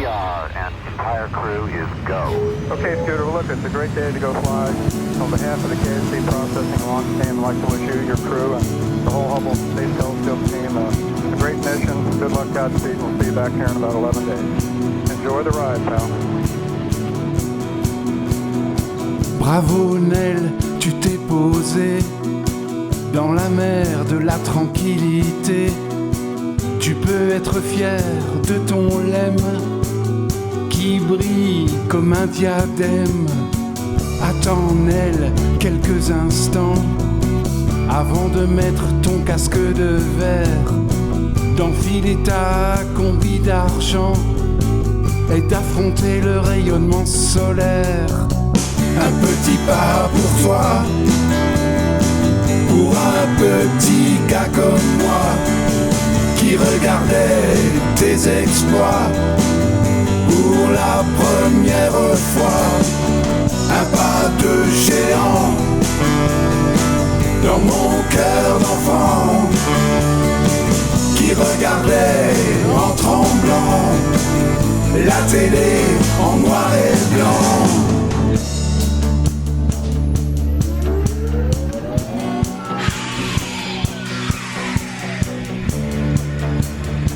PR and entire crew is go. Okay, Scooter, well, look, it's a great day to go fly. On behalf of the KSC Processing Launch Team, I'd like to wish you, your crew, and the whole Hubble Space Telescope team a great mission. Good luck, Godspeed. We'll see you back here in about 11 days. Enjoy the ride, pal. Bravo Nel, tu t'es posé dans la mer de la tranquillité. Tu peux être fier de ton lemme qui brille comme un diadème. Attends Nel quelques instants avant de mettre ton casque de verre, d'enfiler ta combi d'argent et d'affronter le rayonnement solaire. Un petit pas pour toi, pour un petit gars comme moi qui regardait tes exploits pour la première fois. Un pas de géant dans mon cœur d'enfant qui regardait en tremblant la télé en noir et blanc.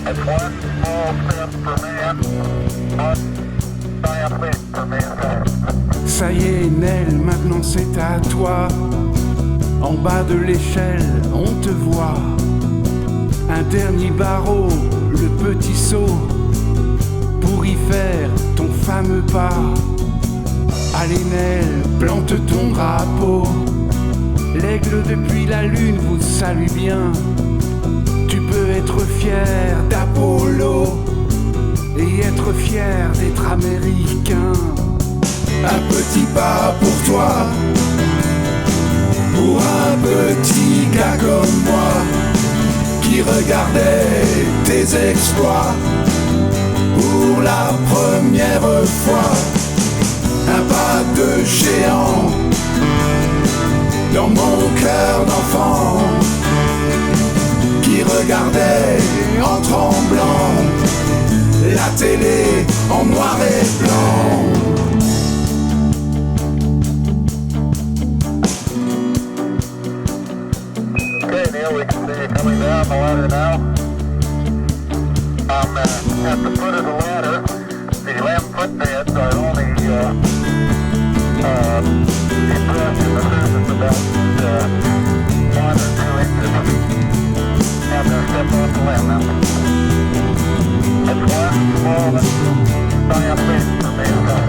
It's one small step for man, one giant leap for mankind. Ça y est Nel, maintenant c'est à toi. En bas de l'échelle, on te voit. Un dernier barreau, le petit saut, pour y faire ton fameux pas. Allez Nel, plante ton drapeau. L'aigle depuis la lune vous salue bien. Tu peux être fier d'Apollo et être fier d'être américain. Un petit pas pour toi, pour un petit gars comme moi qui regardait tes exploits pour la première fois. Un pas de géant dans mon cœur d'enfant qui regardait en tremblant la télé en noir et blanc. Okay, Neil, we can see you coming down the ladder now. I'm at the foot of the ladder. The 11-foot beds are only depressed in the surface about 1 or 2 inches. I'm going to step off the ladder now. It's one small giant leap for mankind.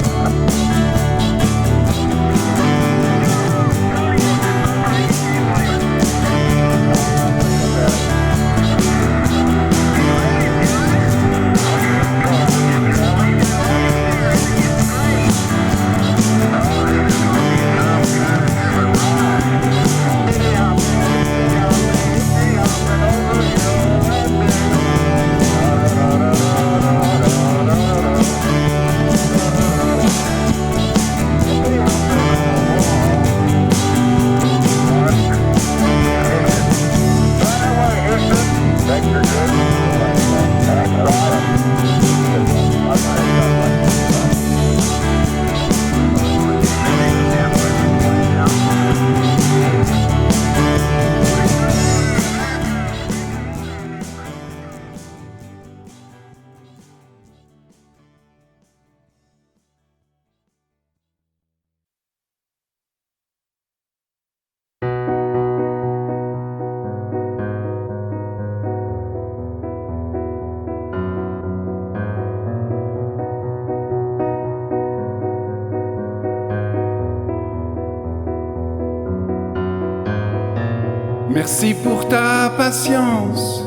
Merci pour ta patience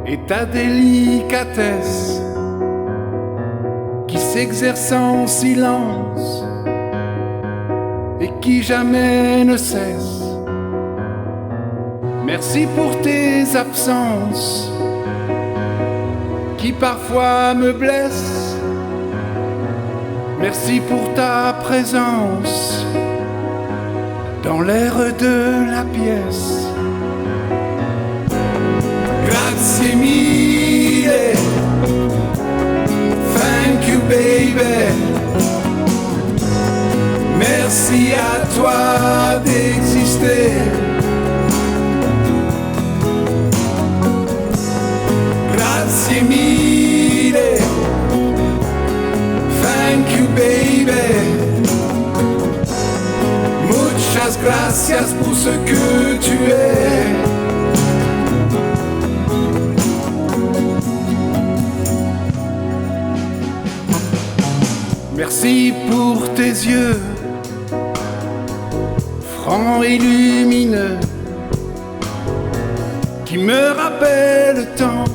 et ta délicatesse qui s'exerce en silence et qui jamais ne cesse. Merci pour tes absences qui parfois me blessent. Merci pour ta présence dans l'air de la pièce. Grazie mille Merci pour tes yeux, francs et lumineux, qui me rappellent le temps,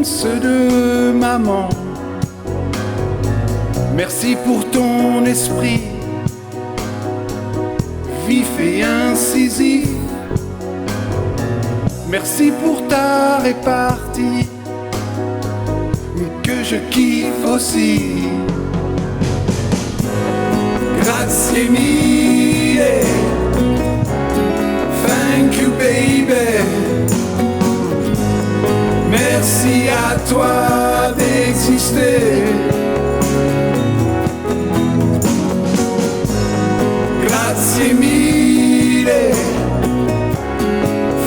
ceux de maman. Merci pour ton esprit, vif et incisif. Merci pour ta répartie, que je kiffe aussi. Grazie mille, thank you baby. Merci à toi d'exister. Grazie mille,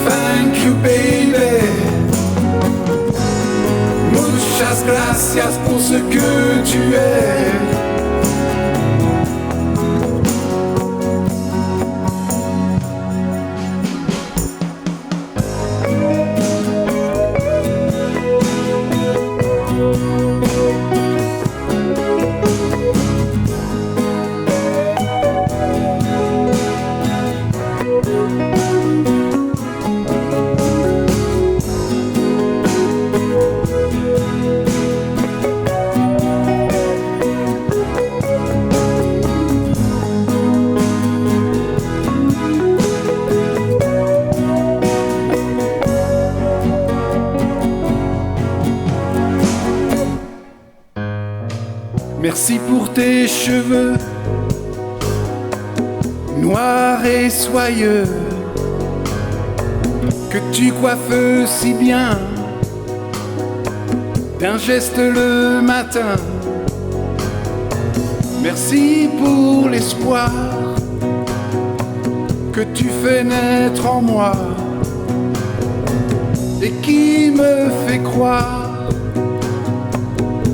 thank you baby. Muchas gracias pour ce que tu es. Merci pour tes cheveux noirs et soyeux que tu coiffes si bien d'un geste le matin. Merci pour l'espoir que tu fais naître en moi et qui me fait croire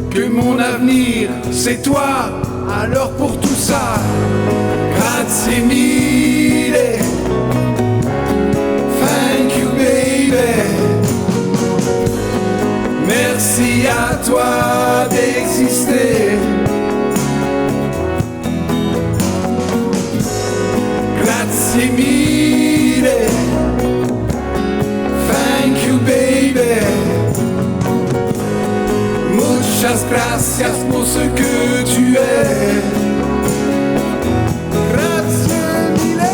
que mon avenir c'est toi. Alors pour tout ça, grazie mille, thank you baby. Merci à toi d'exister. Grazie mille, thank you baby. Muchas gracias pour ce que tu es. Grazie mille.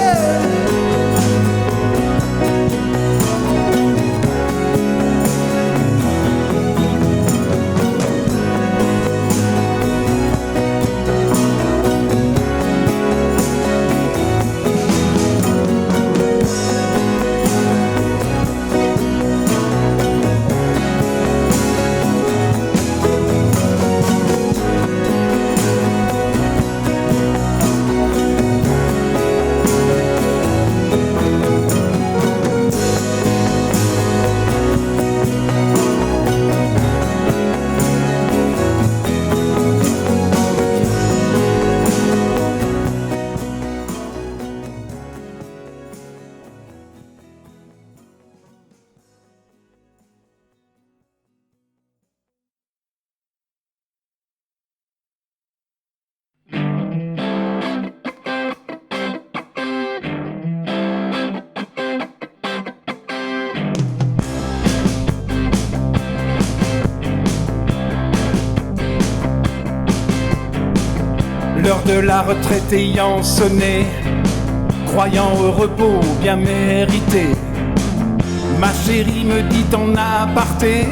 L'heure de la retraite ayant sonné, croyant au repos bien mérité, ma chérie me dit en aparté,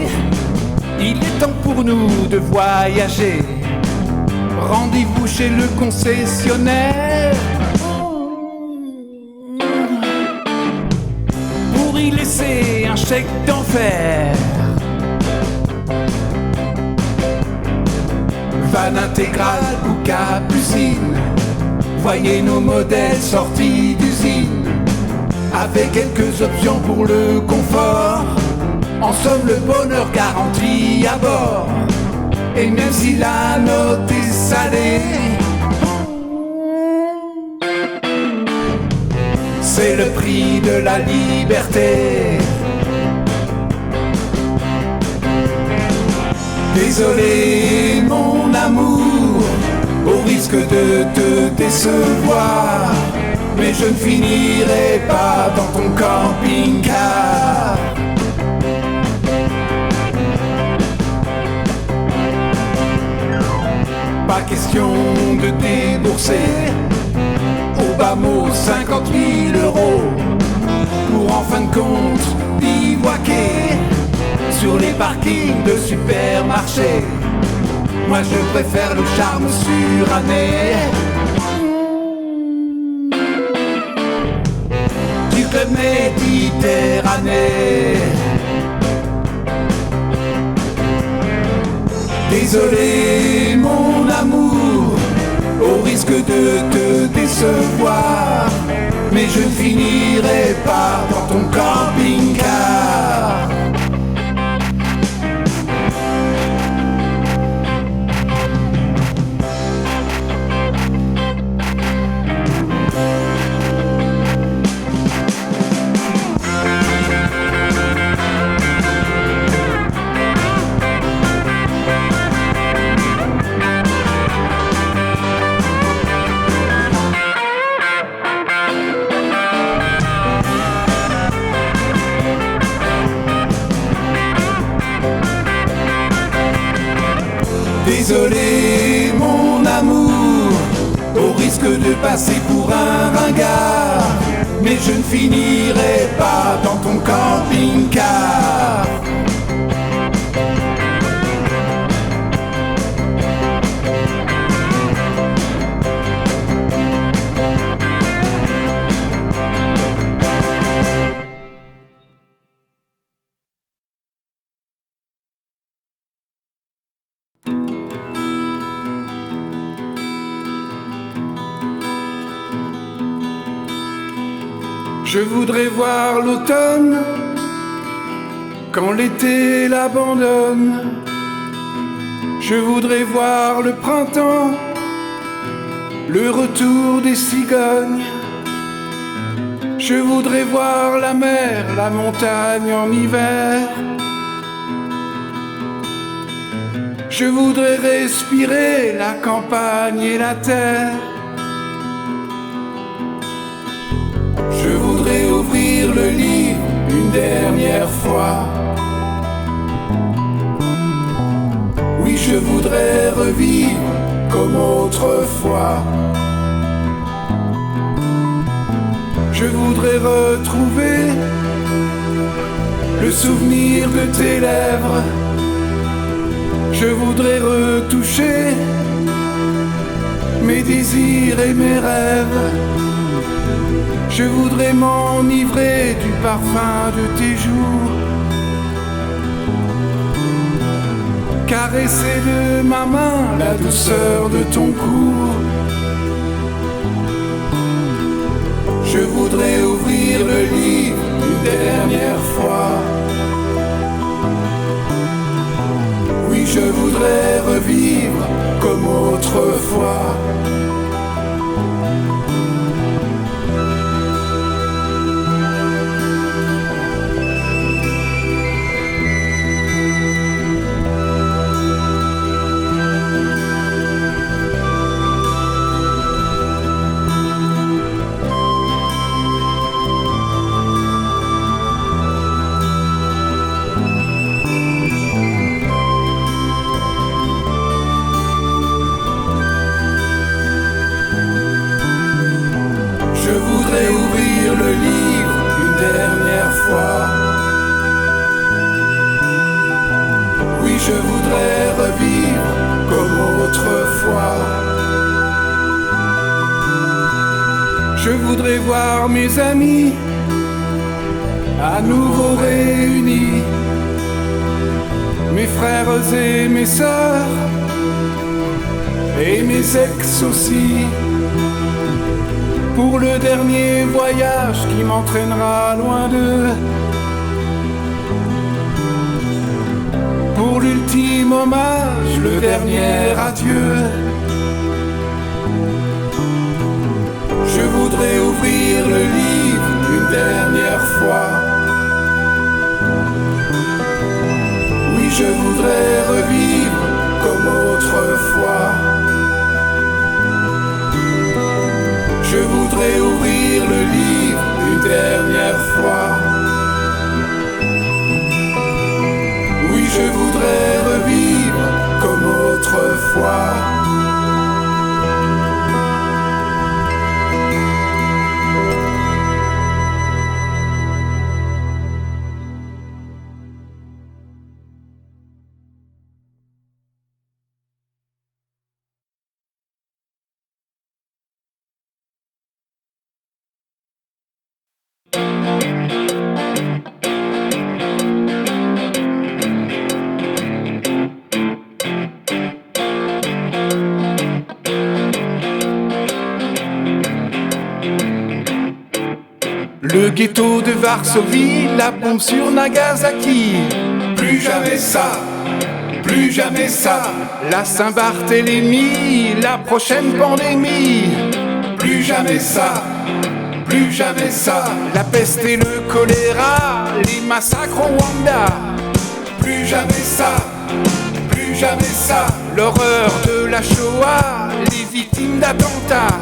il est temps pour nous de voyager. Rendez-vous chez le concessionnaire pour y laisser un chèque d'enfer. Van intégrale ou capucine, voyez nos modèles sortis d'usine, avec quelques options pour le confort. En somme, le bonheur garanti à bord. Et même si la note est salée, c'est le prix de la liberté. Désolé mon amour, au risque de te décevoir, mais je ne finirai pas dans ton camping-car. Pas question de débourser au bas mot 50 000 euros pour en fin de compte bivouaquer sur les parkings de supermarchés. Moi je préfère le charme suranné du club méditerranéen. Désolé mon amour, au risque de te décevoir, mais je ne finirai pas dans ton camping-car. Désolé mon amour, au risque de passer pour un ringard, mais je ne finirai pas dans ton camping-car. Je voudrais voir l'automne quand l'été l'abandonne. Je voudrais voir le printemps, le retour des cigognes. Je voudrais voir la mer, la montagne en hiver. Je voudrais respirer la campagne et la terre. Je voudrais ouvrir le livre une dernière fois. Oui, je voudrais revivre comme autrefois. Je voudrais retrouver le souvenir de tes lèvres. Je voudrais retoucher mes désirs et mes rêves. Je voudrais m'enivrer du parfum de tes jours, caresser de ma main la douceur de ton cou. Je voudrais ouvrir le livre une dernière fois. Oui, je voudrais revivre comme autrefois. Je voudrais ouvrir le livre une dernière fois. Oui, je voudrais revivre comme autrefois. Je voudrais voir mes amis à nouveau réunis, mes frères et mes sœurs et mes ex aussi, pour le dernier voyage qui m'entraînera loin d'eux, pour l'ultime hommage, le dernier adieu. Je voudrais ouvrir le livre une dernière fois. Oui, je voudrais revivre fois. Je voudrais ouvrir le livre une dernière fois. Oui, je voudrais revivre comme autrefois. Le ghetto de Varsovie, la bombe sur Nagasaki. Plus jamais ça, plus jamais ça. La Saint-Barthélemy, la prochaine pandémie. Plus jamais ça, plus jamais ça. La peste et le choléra, les massacres au Rwanda. Plus jamais ça, plus jamais ça. L'horreur de la Shoah, les victimes d'attentats.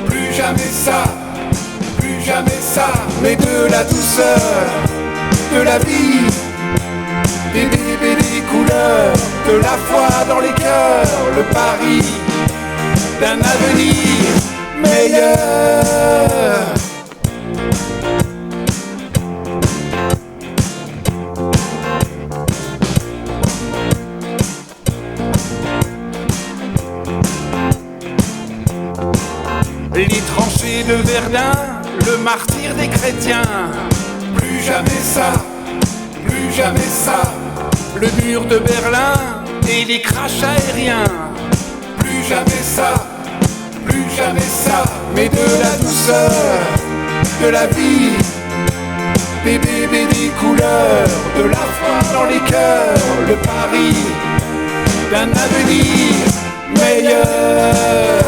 Plus jamais ça, plus jamais ça. Mais de la douceur, de la vie, des bébés, des couleurs, de la foi dans les cœurs, le pari d'un avenir meilleur. Les tranchées de Verdun, le martyr des chrétiens. Plus jamais ça, plus jamais ça. Le mur de Berlin et les crashs aériens. Plus jamais ça, plus jamais ça. Mais de la douceur, de la vie, des bébés, des couleurs, de la foi dans les cœurs, le pari d'un avenir meilleur.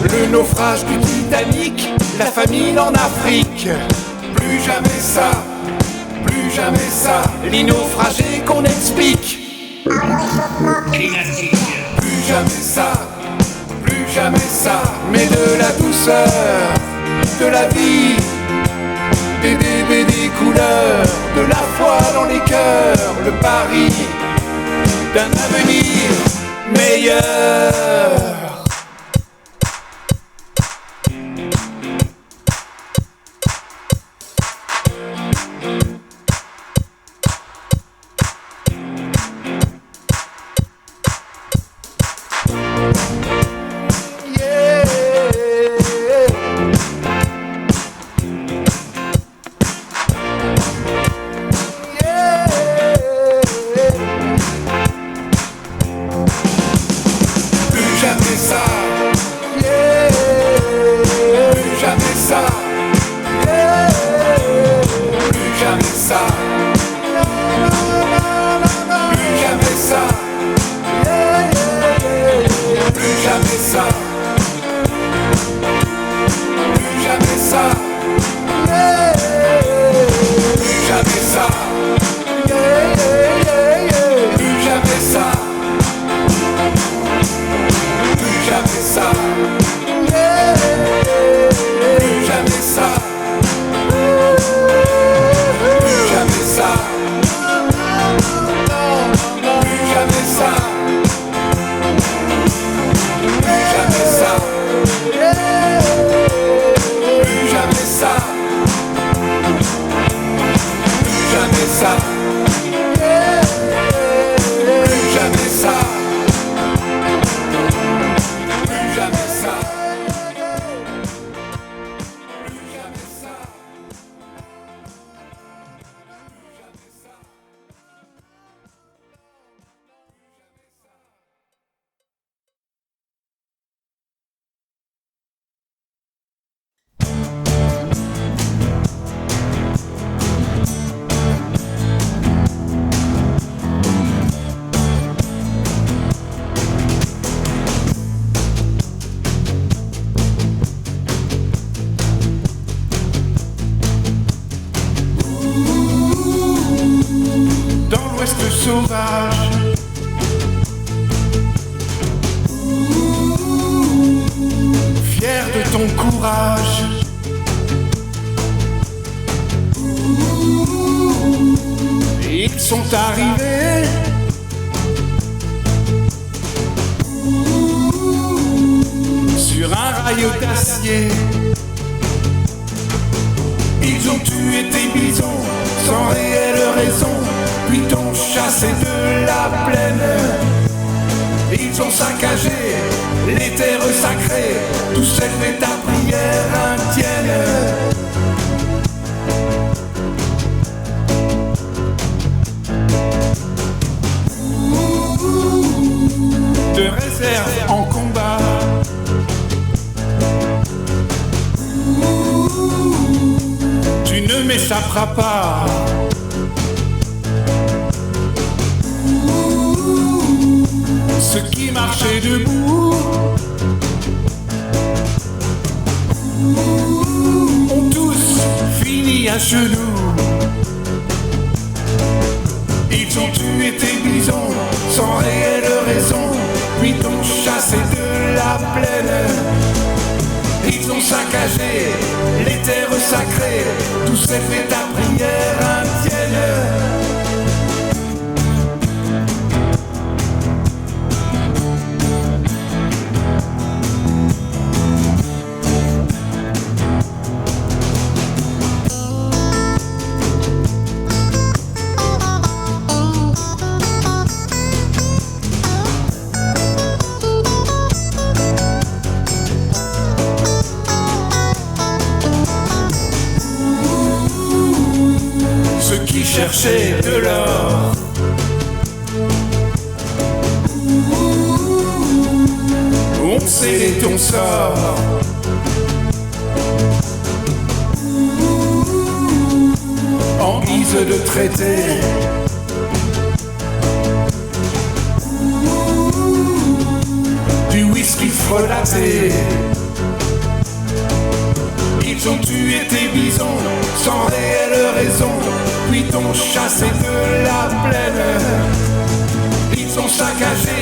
Le naufrage du Titanic, la famine en Afrique. Plus jamais ça, plus jamais ça. Les naufragés qu'on explique. Plus jamais ça, plus jamais ça. Mais de la douceur, de la vie, des bébés, des couleurs, de la foi dans les cœurs, le pari d'un avenir meilleur. Plus jamais fiers de ton courage. Ils sont arrivés sur un rail d'acier. Ils ont tué tes bisons sans réelle raison, puis t'ont chassé de la plaine. Ils ont saccagé les terres sacrées, tous élevaient ta prière indienne. Te réserve en combat. Tu ne m'échapperas pas. Ceux qui marchaient debout ont tous fini à genoux. Ils ont tué tes bisons sans réelle raison, puis t'ont chassé de la plaine. Ils ont saccagé les terres sacrées, tous élevaient ta prière indienne. Chercher de l'or, on scellé ton sort. En guise de traité, du whisky frelaté. Ils ont tué tes bisons sans réelle raison, puis t'ont chassé de la plaine. Ils ont saccagé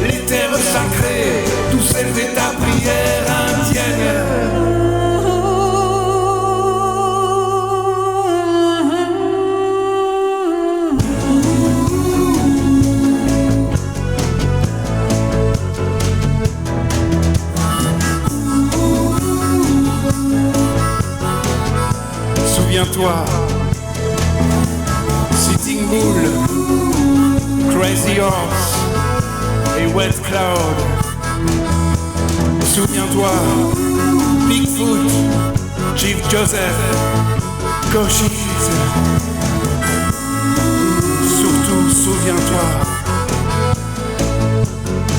les terres sacrées, tous élevaient ta prière indienne. Souviens-toi, Sitting Bull, Crazy Horse et Wet Cloud. Souviens-toi, Bigfoot, Chief Joseph, Cochise. Surtout, souviens-toi,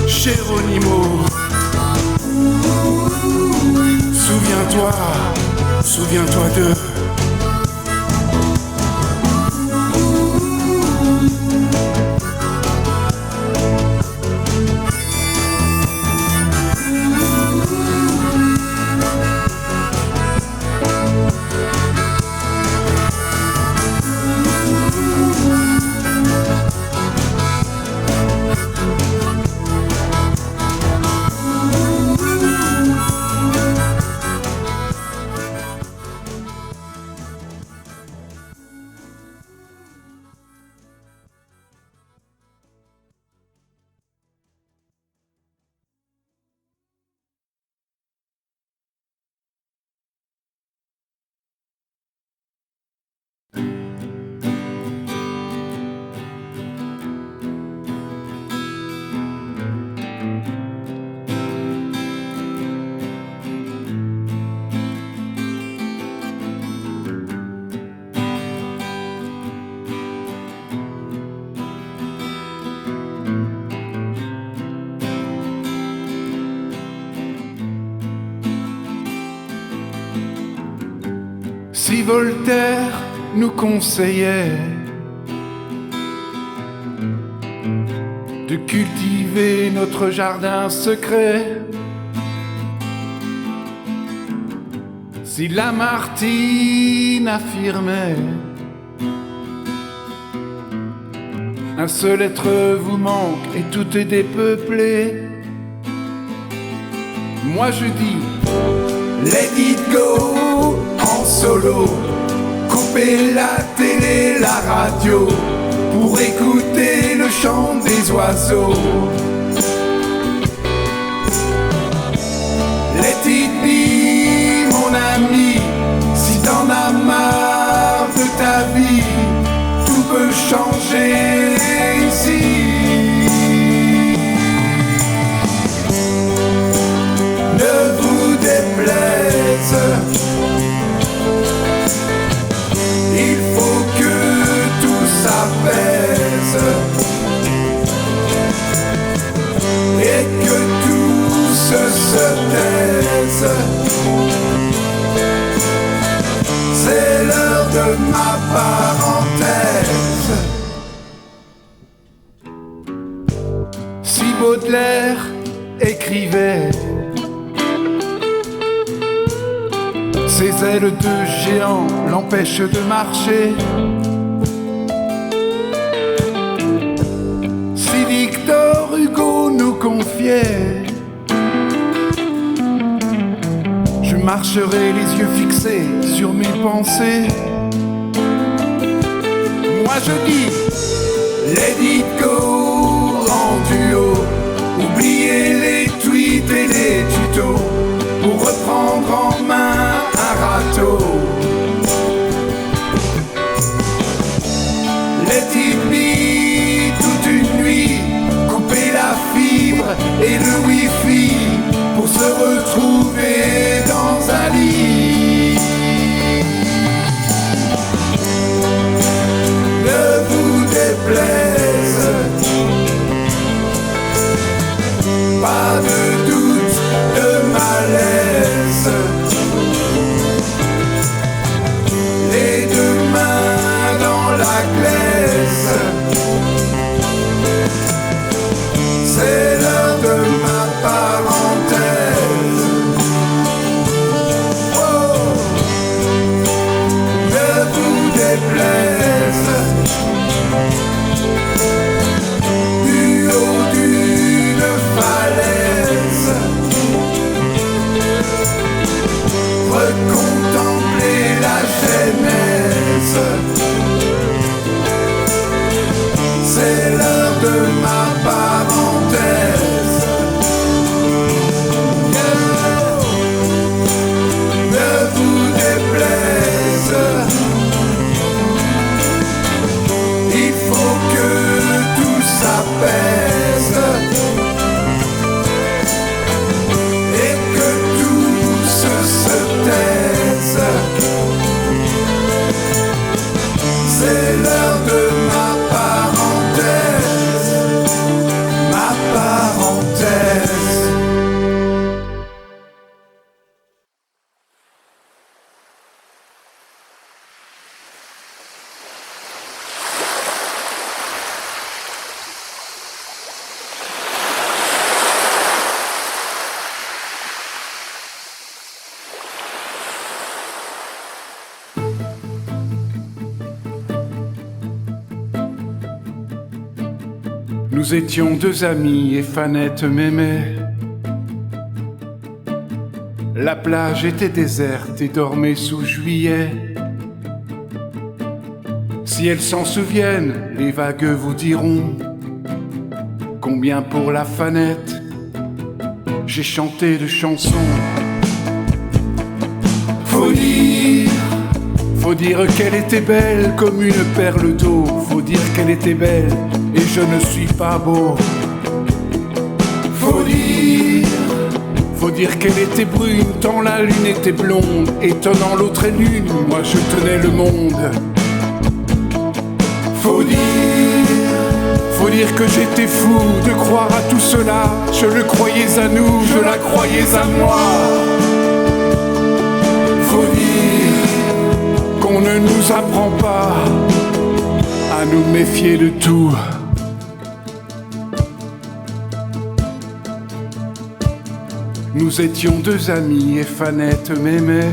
Geronimo. Souviens-toi, souviens-toi d'eux. Si Voltaire nous conseillait de cultiver notre jardin secret, si Lamartine affirmait un seul être vous manque et tout est dépeuplé, moi je dis Let it go en solo. Couper la télé, la radio pour écouter le chant des oiseaux. Let it be, mon ami, si t'en as marre de ta vie, tout peut changer ici. Ne vous déplaise, il faut que tout s'apaise et que tout se taise. C'est l'heure de ma parenthèse. Si Baudelaire écrivait, ses ailes de géant l'empêchent de marcher. Si Victor Hugo nous confiait, je marcherai les yeux fixés sur mes pensées. Moi je dis, let it go en duo. Oubliez les tweets et les tutos pour reprendre en main un râteau. Let it be toute une nuit, couper la fibre et le wifi pour se retrouver dans un lit. Ne vous déplaise, pas de doute, de malaise. Les deux mains dans la glaise. C'est l'heure de ma parenthèse. Oh, ne vous déplaise. Du haut d'une falaise, recontempler la genèse. C'est l'heure de ma parenthèse. Ne vous déplaise, il faut que tout s'apaise et que tout se taise. C'est l'heure de ma parenthèse, ma parenthèse. Nous étions deux amis et Fanette m'aimait. La plage était déserte et dormait sous juillet. Si elles s'en souviennent, les vagues vous diront combien pour la Fanette j'ai chanté de chansons. Faut dire qu'elle était belle comme une perle d'eau. Faut dire qu'elle était belle et je ne suis pas beau. Faut dire qu'elle était brune tant la lune était blonde. Étonnant l'autre est lune, moi je tenais le monde. Faut dire que j'étais fou de croire à tout cela. Je le croyais à nous, je la croyais à moi. Faut dire qu'on ne nous apprend pas à nous méfier de tout. Nous étions deux amis et Fanette m'aimait.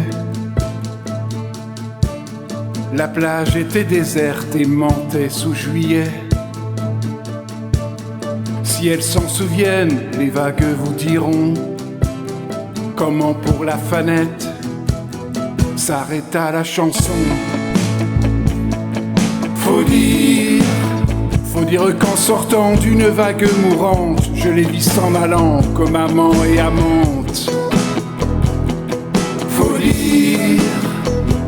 La plage était déserte et mentait sous juillet. Si elles s'en souviennent, les vagues vous diront Comment pour la fanette s'arrêta la chanson. Faut dire qu'en sortant d'une vague mourante, je les vis s'en allant comme amant et amante.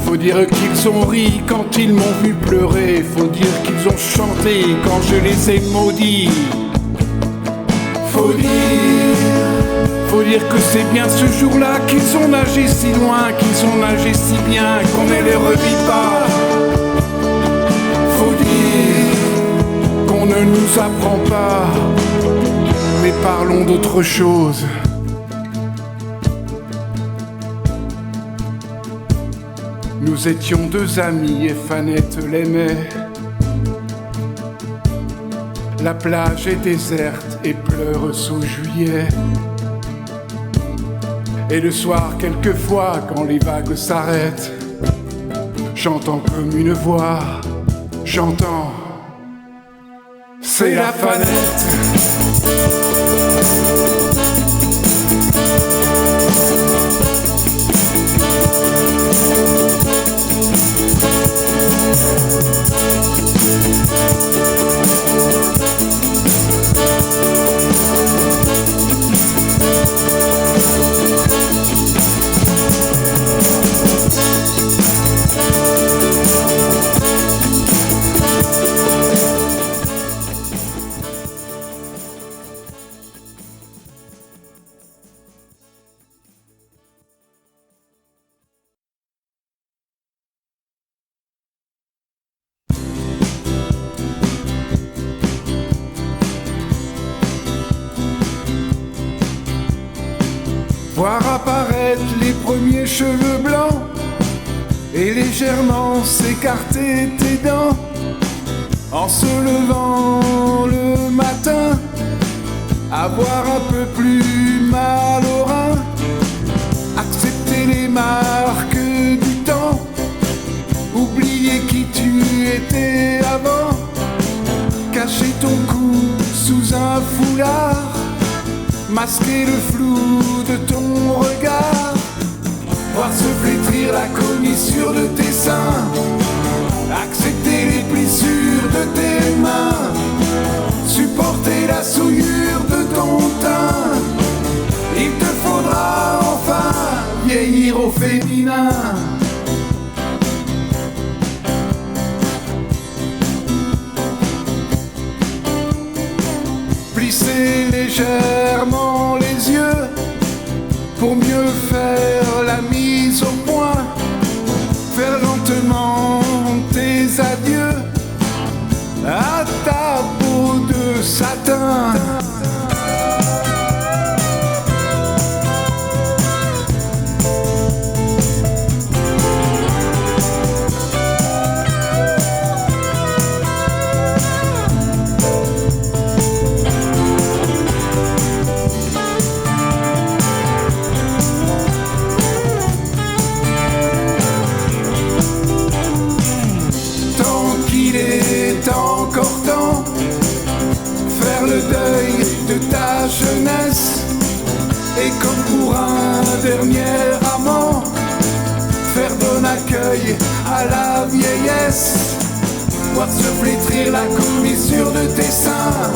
Faut dire qu'ils ont ri quand ils m'ont vu pleurer. Faut dire qu'ils ont chanté quand je les ai maudits. Faut dire que c'est bien ce jour-là qu'ils ont nagé si loin, qu'ils ont nagé si bien qu'on ne les revit pas. Faut dire qu'on ne nous apprend pas, mais parlons d'autre chose. Nous étions deux amis et Fanette l'aimait. La plage est déserte et pleure sous juillet. Et le soir, quelquefois, quand les vagues s'arrêtent, chantant comme une voix, chantant, c'est la Fanette. Voir apparaître les premiers cheveux blancs et légèrement s'écarter tes dents en se levant le matin, avoir un peu plus mal au rein, accepter les marques du temps, oublier qui tu étais avant, cacher ton cou sous un foulard, masquer le flou de ton regard, voir se flétrir la commissure de tes seins, accepter les plissures de tes mains, supporter la souillure de ton teint. Il te faudra enfin vieillir au féminin. Plisser légèrement les yeux pour mieux faire la mise au point, faire lentement tes adieux à ta peau de satin. De ta jeunesse, et comme pour un dernier amant, faire bon accueil à la vieillesse, voir se flétrir la commissure de tes seins,